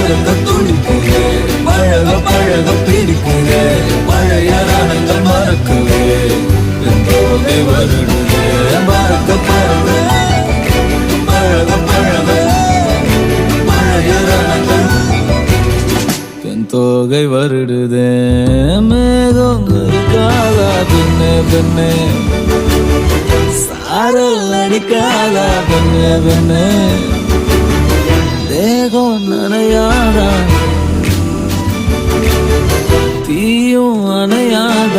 பழக துடிக்குது, பழக பழக பிடிக்குது, பழைய ரணங்கள் மறக்குது, என் தோகை வருடுது, பறக்க பறக்க பழக பழக பழைய ரணங்கள் என் தோகை வருடுதே. மேகம் இருக்காதா பெண்ணே பெண்ணே, சாரல் அடிக்காதா பெண்ணே பெண்ணே, தேகம் நனையாதா தீயும் அணையாதா.